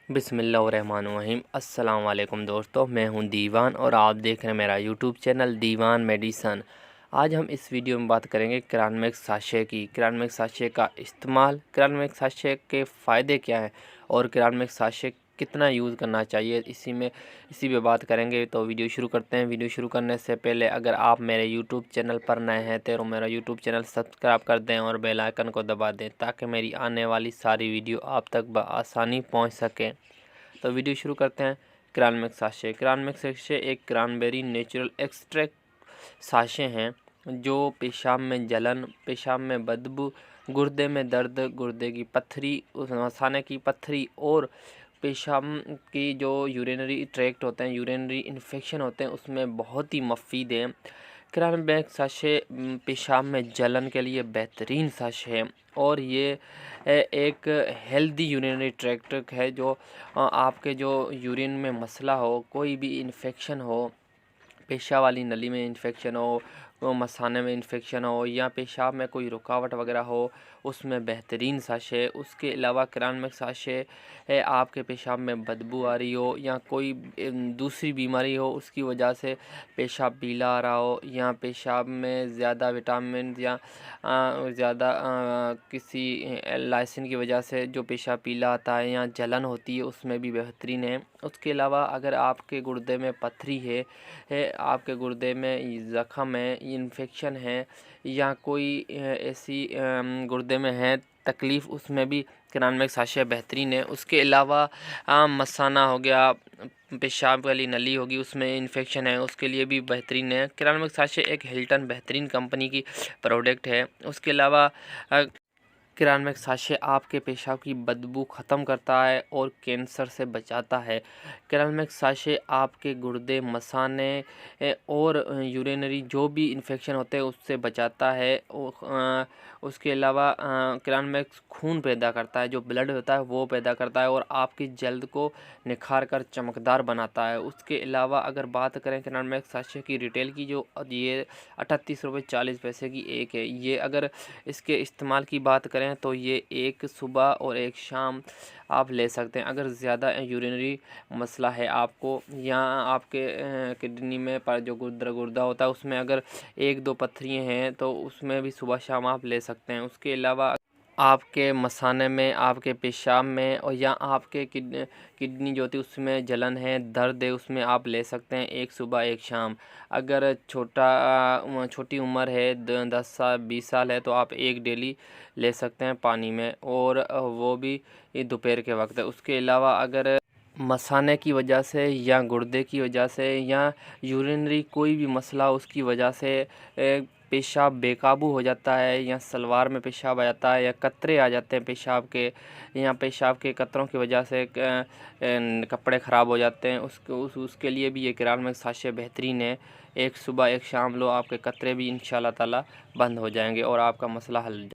बिस्मिल्लाहिर्रहमानिर्रहीम। अस्सलाम वालेकुम दोस्तों, मैं हूं दीवान और आप देख रहे हैं मेरा यूट्यूब चैनल दीवान मेडिसन। आज हम इस वीडियो में बात करेंगे क्रानमैक्स साशे की। क्रानमैक्स साशे का इस्तेमाल, क्रानमैक्स साशे के फ़ायदे क्या हैं और क्रानमैक्स साशे कितना यूज़ करना चाहिए, इसी पे बात करेंगे। तो वीडियो शुरू करते हैं। वीडियो शुरू करने से पहले अगर आप मेरे यूट्यूब चैनल पर नए हैं तो मेरा यूट्यूब चैनल सब्सक्राइब कर दें और बेल आइकन को दबा दें ताकि मेरी आने वाली सारी वीडियो आप तक बआसानी पहुंच सके। तो वीडियो शुरू करते हैं। क्रानमैक्स साशे। क्रानमैक्स साशे एक क्रैनबेरी नेचुरल एक्सट्रैक्ट साशे हैं जो पेशाब में जलन, पेशाब में बदबू, गुर्दे में दर्द, गुर्दे की पत्थरी, मसाने की पत्थरी और पेशाब की जो यूरिनरी ट्रैक्ट होते हैं, यूरिनरी इन्फेक्शन होते हैं, उसमें बहुत ही मुफीद है। क्रानमैक्स साशे पेशाब में जलन के लिए बेहतरीन साशे है और ये एक हेल्दी यूरिनरी ट्रैक्ट है। जो आपके जो यूरिन में मसला हो, कोई भी इन्फेक्शन हो, पेशाब वाली नली में इन्फेक्शन हो, मसाने में इन्फेक्शन हो या पेशाब में कोई रुकावट वगैरह हो, उसमें बेहतरीन साशे। उसके अलावा क्रानमैक्स साशे आपके पेशाब में बदबू आ रही हो या कोई दूसरी बीमारी हो, उसकी वजह से पेशाब पीला आ रहा हो या पेशाब में ज़्यादा विटामिन या ज़्यादा किसी लाइसिन की वजह से जो पेशाब पीला आता है या जलन होती है, उसमें भी बेहतरीन है। उसके अलावा अगर आपके गुर्दे में पथरी है, आपके गुर्दे में ज़ख़म है, इन्फेक्शन है या कोई ऐसी गुर्दे में है तकलीफ़, उसमें भी क्रानमैक्स साशे बेहतरीन है। उसके अलावा मसाना हो गया, पेशाब वाली नली होगी, उसमें इन्फेक्शन है, उसके लिए भी बेहतरीन है। क्रानमैक्स साशे एक हिल्टन बेहतरीन कंपनी की प्रोडक्ट है। उसके अलावा क्रानमैक्स साशे आपके पेशाब की बदबू ख़त्म करता है और कैंसर से बचाता है। क्रानमैक्स साशे आपके गुर्दे, मसाने और यूरिनरी जो भी इन्फेक्शन होते हैं उससे बचाता है। उसके अलावा क्रानमैक्स खून पैदा करता है, जो ब्लड होता है वो पैदा करता है और आपकी जल्द को निखार कर चमकदार बनाता है। उसके अलावा अगर बात करें क्रानमैक्स साशे की रिटेल की, जो ये 38 रुपये 40 पैसे की एक है। ये अगर इसके इस्तेमाल की बात करें तो ये एक सुबह और एक शाम आप ले सकते हैं। अगर ज़्यादा यूरिनरी मसला है आपको या आपके किडनी में पर जो गुर्दा होता है उसमें अगर एक दो पत्थरियाँ हैं तो उसमें भी सुबह शाम आप ले सकते हैं। उसके अलावा आपके मसाने में, आपके पेशाब में और या आपके किडनी जो होती है उसमें जलन है, दर्द है, उसमें आप ले सकते हैं एक सुबह एक शाम। अगर छोटी उम्र है, 10 साल 20 साल है, तो आप एक डेली ले सकते हैं पानी में और वो भी दोपहर के वक्त। उसके अलावा अगर मसाने की वजह से या गुर्दे की वजह से या यूरिनरी कोई भी मसला उसकी वजह से पेशाब बेकाबू हो जाता है या सलवार में पेशाब आ जाता है या कतरे आ जाते हैं पेशाब के, या पेशाब के कतरों की वजह से कपड़े ख़राब हो जाते हैं, उसके लिए भी ये क्रानमैक्स साशे बेहतरीन है। एक सुबह एक शाम लो, आपके कतरे भी इंशाल्लाह ताला बंद हो जाएंगे और आपका मसला हल।